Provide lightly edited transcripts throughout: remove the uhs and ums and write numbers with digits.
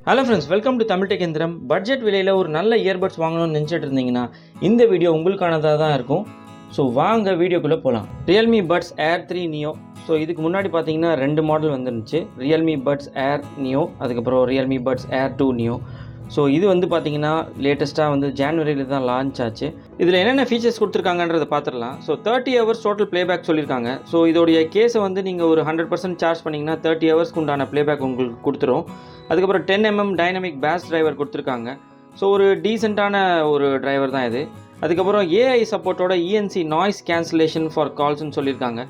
Hello friends, welcome to Tamil tech எந்திரம். Budget விலையில் ஒரு நல்ல இயர்பட்ஸ் வாங்கணும்னு நினச்சிட்டு இருந்தீங்கன்னா இந்த வீடியோ உங்களுக்கானதாக தான் இருக்கும். ஸோ வாங்க வீடியோக்குள்ளே போகலாம். ரியல்மி பட்ஸ் ஏர் 3 நியோ. ஸோ இதுக்கு முன்னாடி பார்த்தீங்கன்னா 2 மாடல் வந்துருந்துச்சு. ரியல்மி பட்ஸ் ஏர் நியோ, அதுக்கப்புறம் ரியல்மி பட்ஸ் ஏர் 2 நியோ. ஸோ இது வந்து பார்த்தீங்கன்னா லேட்டஸ்ட்டாக வந்து ஜான்வரியில் தான் லான்ச் ஆச்சு. இதில் என்னென்ன ஃபீச்சர்ஸ் கொடுத்துருக்காங்கன்றதை பார்த்துடலாம். ஸோ 30 ஹவர்ஸ் டோட்டல் ப்ளேபேக் சொல்லியிருக்காங்க. ஸோ இதோடைய கேஸை வந்து நீங்கள் ஒரு 100% சார்ஜ் பண்ணிங்கன்னா 30 ஹவர்ஸ்க்கு உண்டான ப்ளேபேக் உங்களுக்கு கொடுத்துரும். அதுக்கப்புறம் 10mm டைனமிக் பேஸ் டிரைவர் கொடுத்துருக்காங்க. ஸோ ஒரு டீசெண்டான ஒரு டிரைவர் தான் இது. அதுக்கப்புறம் ஏஐ சப்போர்ட்டோட இஎன்சி நாய்ஸ் கேன்சலேஷன் ஃபார் கால்ஸ்ன்னு சொல்லியிருக்காங்க.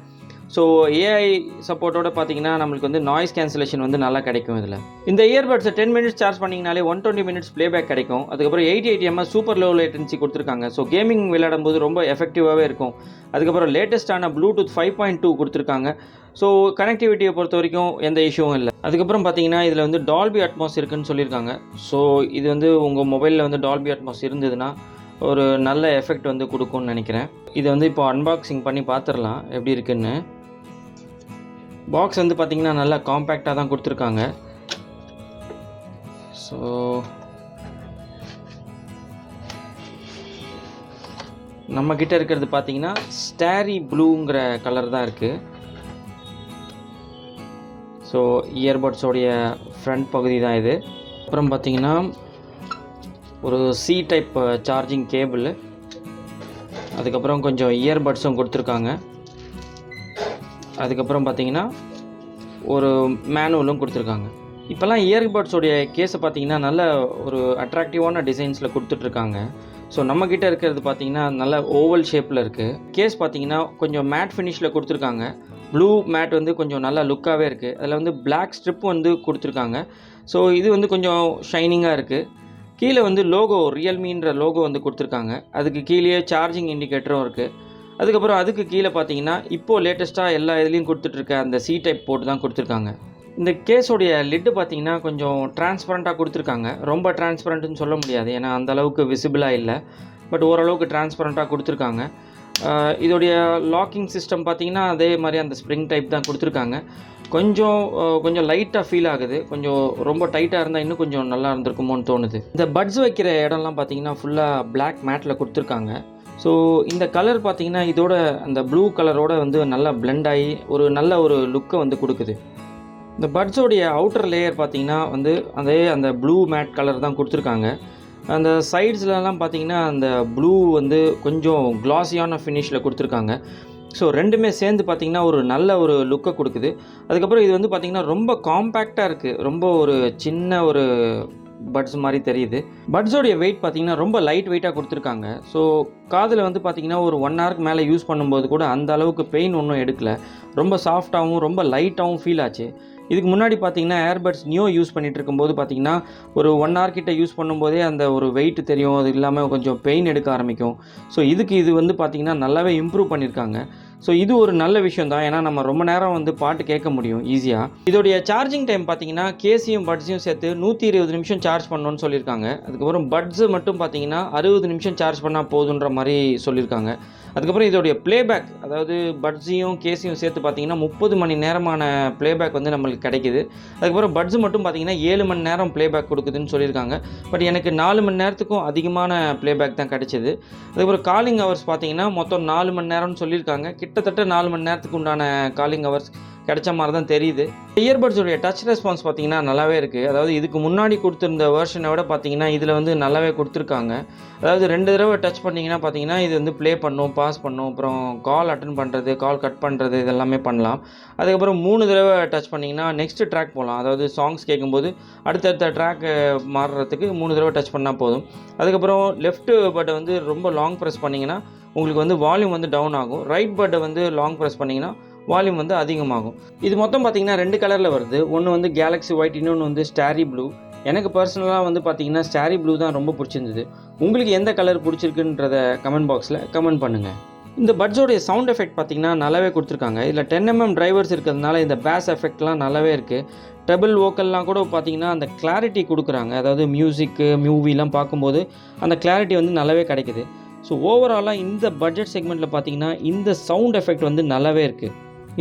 ஸோ ஏஐ சப்போர்ட்டோட பார்த்தீங்கன்னா நம்மளுக்கு வந்து நாய்ஸ் கேன்சலேஷன் வந்து நல்லா கிடைக்கும். இதில் இந்த இயர்பட்ஸை 10 மினிட்ஸ் சார்ஜ் பண்ணிங்கனாலே 120 மினிட்ஸ் ப்ளேபேக் கிடைக்கும். அதுக்கப்புறம் 88mm சூப்பர் லோ லேட்டன்சி கொடுத்துருக்காங்க. ஸோ கேமிங் விளையாடும் போது ரொம்ப எஃபெக்டிவாகவே இருக்கும். அதுக்கப்புறம் லேட்டஸ்ட்டான ப்ளூடூத் 5.2 கொடுத்துருக்காங்க. ஸோ கனெக்டிவிட்டியை பொறுத்த வரைக்கும் எந்த இஷ்யூவும் இல்லை. அதுக்கப்புறம் பார்த்தீங்கன்னா இதில் வந்து டால்பி அட்மாஸ் இருக்குதுன்னு சொல்லியிருக்காங்க. ஸோ இது வந்து உங்கள் மொபைலில் வந்து டால்பி அட்மாஸ் இருந்ததுன்னா ஒரு நல்ல எஃபெக்ட் வந்து கொடுக்கும்னு நினைக்கிறேன். இதை வந்து இப்போ அன்பாக்சிங் பண்ணி பார்த்துடலாம் எப்படி இருக்குன்னு. பாக்ஸ் வந்து பார்த்திங்கன்னா நல்லா காம்பேக்டாக தான் கொடுத்துருக்காங்க. ஸோ நம்மக்கிட்ட இருக்கிறது பார்த்திங்கன்னா ஸ்டாரி ப்ளூங்கிற கலர் தான் இருக்குது. ஸோ இயர்பட்ஸோடைய ஃப்ரண்ட் பகுதி தான் இது. அப்புறம் பார்த்திங்கன்னா ஒரு சி டைப் சார்ஜிங் கேபிள், அதுக்கப்புறம் கொஞ்சம் இயர்பட்ஸும் கொடுத்துருக்காங்க. அதுக்கப்புறம் பார்த்திங்கன்னா ஒரு மேனுவலும் கொடுத்துருக்காங்க. இப்போல்லாம் இயர்பட்ஸோடைய கேஸை பார்த்திங்கன்னா நல்ல ஒரு அட்ராக்டிவான டிசைன்ஸில் கொடுத்துட்ருக்காங்க. ஸோ நம்மக்கிட்ட இருக்கிறது பார்த்திங்கன்னா நல்ல ஓவல் ஷேப்பில் இருக்குது. கேஸ் பார்த்திங்கன்னா கொஞ்சம் மேட் ஃபினிஷில் கொடுத்துருக்காங்க. ப்ளூ மேட் வந்து கொஞ்சம் நல்லா லுக்காகவே இருக்குது. அதில் வந்து பிளாக் ஸ்ட்ரிப் வந்து கொடுத்துருக்காங்க. ஸோ இது வந்து கொஞ்சம் ஷைனிங்காக இருக்குது. கீழே வந்து லோகோ, ரியல்மின்ற லோகோ வந்து கொடுத்துருக்காங்க. அதுக்கு கீழே சார்ஜிங் இண்டிகேட்டரும் இருக்குது. அதுக்கப்புறம் அதுக்கு கீழே பார்த்தீங்கன்னா இப்போது லேட்டஸ்ட்டாக எல்லா இதுலேயும் கொடுத்துட்ருக்க அந்த சி டைப் போட்டு தான் கொடுத்துருக்காங்க. இந்த கேஸோடைய லிட்டு பார்த்தீங்கன்னா கொஞ்சம் டிரான்ஸ்பரண்ட்டாக கொடுத்துருக்காங்க. ரொம்ப டிரான்ஸ்பரண்ட்டுன்னு சொல்ல முடியாது, ஏன்னா அந்தளவுக்கு விசிபிளாக இல்லை. பட் ஓரளவுக்கு டிரான்ஸ்பரண்ட்டாக கொடுத்துருக்காங்க. இதோடைய லாக்கிங் சிஸ்டம் பார்த்திங்கன்னா அதே மாதிரி அந்த ஸ்ப்ரிங் டைப் தான் கொடுத்துருக்காங்க. கொஞ்சம் லைட்டாக ஃபீல் ஆகுது. கொஞ்சம் ரொம்ப டைட்டாக இருந்தால் இன்னும் கொஞ்சம் நல்லா இருந்திருக்குமோன்னு தோணுது. இந்த பட்ஸ் வைக்கிற இடம்லாம் பார்த்திங்கன்னா ஃபுல்லாக பிளாக் மேட்டில் கொடுத்துருக்காங்க. ஸோ இந்த கலர் பார்த்திங்கன்னா இதோட அந்த ப்ளூ கலரோட வந்து நல்லா பிளெண்ட் ஆகி ஒரு நல்ல ஒரு லுக்கை வந்து கொடுக்குது. இந்த பட்ஸோடைய அவுட்டர் லேயர் பார்த்திங்கன்னா வந்து அந்த ப்ளூ மேட் கலர் தான் கொடுத்துருக்காங்க. அந்த சைட்ஸ்லலாம் பார்த்திங்கன்னா அந்த ப்ளூ வந்து கொஞ்சம் கிளாஸியான ஃபினிஷில் கொடுத்துருக்காங்க. ஸோ ரெண்டுமே சேர்ந்து பார்த்திங்கன்னா ஒரு நல்ல ஒரு லுக்கை கொடுக்குது. அதுக்கப்புறம் இது வந்து பார்த்திங்கன்னா ரொம்ப காம்பேக்டாக இருக்குது. ரொம்ப ஒரு சின்ன ஒரு பட்ஸ் மாதிரி தெரியுது. பட்ஸோடைய வெயிட் பார்த்திங்கன்னா ரொம்ப லைட் வெயிட்டாக கொடுத்துருக்காங்க. ஸோ காதில் வந்து பார்த்திங்கன்னா ஒரு 1 ஹவருக்கு மேலே யூஸ் பண்ணும்போது கூட அந்த அளவுக்கு பெயின் ஒன்றும் எடுக்கலை. ரொம்ப சாஃப்டாகவும் ரொம்ப லைட்டாகவும் ஃபீல் ஆச்சு. இதுக்கு முன்னாடி பார்த்திங்கன்னா ஏர்பட்ஸ் நியோ யூஸ் பண்ணிகிட்டு இருக்கும்போது பார்த்திங்கன்னா ஒரு 1 ஹவர் கிட்ட யூஸ் பண்ணும்போதே அந்த ஒரு வெயிட் தெரியும். அது இல்லாமல் கொஞ்சம் பெயின் எடுக்க ஆரம்பிக்கும். ஸோ இது வந்து பார்த்திங்கன்னா நல்லாவே இம்ப்ரூவ் பண்ணியிருக்காங்க. ஸோ இது ஒரு நல்ல விஷயம் தான், ஏன்னா நம்ம ரொம்ப நேரம் வந்து பாட்டு கேட்க முடியும் ஈஸியாக. இதோடைய சார்ஜிங் டைம் பார்த்திங்கன்னா கேஸையும் பட்ஸையும் சேர்த்து 120 நிமிஷம் சார்ஜ் பண்ணணும்னு சொல்லியிருக்காங்க. அதுக்கப்புறம் பட்ஸு மட்டும் பார்த்திங்கன்னா 60 நிமிஷம் சார்ஜ் பண்ணால் போதுன்ற மாதிரி சொல்லியிருக்காங்க. அதுக்கப்புறம் இதோடைய ப்ளேபேக், அதாவது பட்ஸையும் கேஸையும் சேர்த்து பார்த்திங்கன்னா 30 மணி நேரமான ப்ளேபேக் வந்து நம்மளுக்கு கிடைக்குது. அதுக்கப்புறம் பட்ஸு மட்டும் பார்த்திங்கன்னா 7 மணி நேரம் ப்ளேபேக் கொடுக்குதுன்னு சொல்லியிருக்காங்க. பட் எனக்கு 4 மணி நேரத்துக்கும் அதிகமான ப்ளேபேக் தான் கிடைச்சிது. அதுக்கப்புறம் காலிங் ஹவர்ஸ் பார்த்திங்கன்னா மொத்தம் 4 மணி நேரம்னு சொல்லியிருக்காங்க. கிட்டத்தட்ட 4 மணி நேரத்துக்கு உண்டான காலிங் ஹவர்ஸ் கிடைச்ச மாதிரி தான் தெரியுது. இயர்பட்ஸோடைய டச் ரெஸ்பான்ஸ் பார்த்திங்கன்னா நல்லாவே இருக்குது. அதாவது இதுக்கு முன்னாடி கொடுத்துருந்த வெர்ஷனை விட பார்த்திங்கன்னா இதில் வந்து நல்லாவே கொடுத்துருக்காங்க. அதாவது 2 தடவை டச் பண்ணிங்கன்னா பார்த்திங்கன்னா இது வந்து ப்ளே பண்ணும், பாஸ் பண்ணும், அப்புறம் கால் அட்டன் பண்ணுறது, கால் கட் பண்ணுறது, இதெல்லாமே பண்ணலாம். அதுக்கப்புறம் 3 தடவை டச் பண்ணிங்கன்னா நெக்ஸ்ட் ட்ராக் போகலாம். அதாவது சாங்ஸ் கேட்கும்போது அடுத்தடுத்த ட்ராக் மாறுறதுக்கு 3 தடவை டச் பண்ணால் போதும். அதுக்கப்புறம் லெஃப்ட் பட்டை வந்து ரொம்ப லாங் ப்ரெஸ் பண்ணிங்கன்னா உங்களுக்கு வந்து வால்யூம் வந்து டவுன் ஆகும். ரைட் பட்டை வந்து லாங் ப்ரெஸ் பண்ணிங்கன்னா வால்யூம் வந்து அதிகமாகும். இது மொத்தம் பார்த்திங்கன்னா 2 கலரில் வருது. ஒன்று வந்து கேலக்ஸி ஒயிட், இன்னொன்று வந்து ஸ்டாரி ப்ளூ. எனக்கு பர்சனலாக வந்து பார்த்திங்கன்னா ஸ்டாரி ப்ளூ தான் ரொம்ப பிடிச்சிருந்தது. உங்களுக்கு எந்த கலர் பிடிச்சிருக்குன்றத கமெண்ட் பாக்ஸில் கமெண்ட் பண்ணுங்கள். இந்த பட்ஸோடைய சவுண்ட் எஃபெக்ட் பார்த்திங்கன்னா நல்லாவே கொடுத்துருக்காங்க. இதில் 10mm டிரைவர்ஸ் இருக்கிறதுனால இந்த பேஸ் எஃபெக்ட்லாம் நல்லாவே இருக்குது. ட்ரபிள் வோக்கல்லாம் கூட பார்த்திங்கன்னா அந்த கிளாரிட்டி கொடுக்குறாங்க. அதாவது மியூசிக்கு, மூவிலாம் பார்க்கும்போது அந்த கிளாரிட்டி வந்து நல்லாவே கிடைக்குது. ஸோ ஓவராலாக இந்த பட்ஜெட் செக்மெண்ட்டில் பார்த்திங்கன்னா இந்த சவுண்ட் எஃபெக்ட் வந்து நல்லாவே இருக்குது.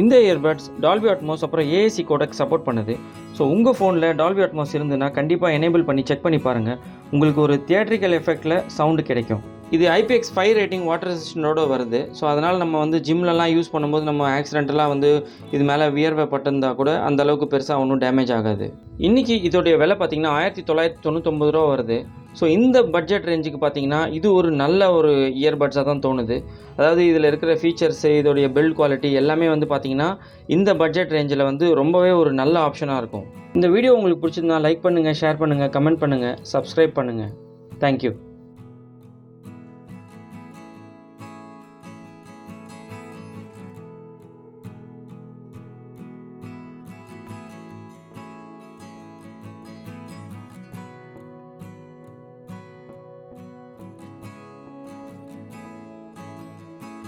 இந்த இயர்பட்ஸ் டால்பி அட்மாஸ் அப்புறம் ஏஏசி கோடெக் சப்போர்ட் பண்ணுது. ஸோ ஸோ உங்கள் ஃபோனில் டால்பி அட்மாஸ் இருந்துன்னா கண்டிப்பாக எனேபிள் பண்ணி செக் பண்ணி பாருங்கள். உங்களுக்கு ஒரு தியேட்ரிக்கல் எஃபெக்டில் சவுண்டு கிடைக்கும். இது IPX5 ரேட்டிங் வாட்டர் ரெசிஸ்டண்டோடு வருது. ஸோ அதனால் நம்ம வந்து ஜிம்லலாம் யூஸ் பண்ணும்போது நம்ம ஆக்சிடென்டலாக வந்து இது மேலே வியர்வை பட்டிருந்தால் கூட அந்தளவுக்கு பெருசாக ஒன்றும் டேமேஜ் ஆகாது. இன்றைக்கி இதோடைய விலை பார்த்திங்கன்னா 1999 ரூபா வருது. ஸோ இந்த பட்ஜெட் ரேஞ்சுக்கு பார்த்திங்கன்னா இது ஒரு நல்ல ஒரு இயர்பட்ஸாக தான் தோணுது. அதாவது இதில் இருக்கிற ஃபீச்சர்ஸு, இதோடைய பில்ட் குவாலிட்டி எல்லாமே வந்து பார்த்திங்கன்னா இந்த பட்ஜெட் ரேஞ்சில் வந்து ரொம்பவே ஒரு நல்ல ஆப்ஷனாக இருக்கும். இந்த வீடியோ உங்களுக்கு பிடிச்சிருந்தா லைக் பண்ணுங்கள், ஷேர் பண்ணுங்கள், கமெண்ட் பண்ணுங்கள், சப்ஸ்கிரைப் பண்ணுங்கள். தேங்க்யூ.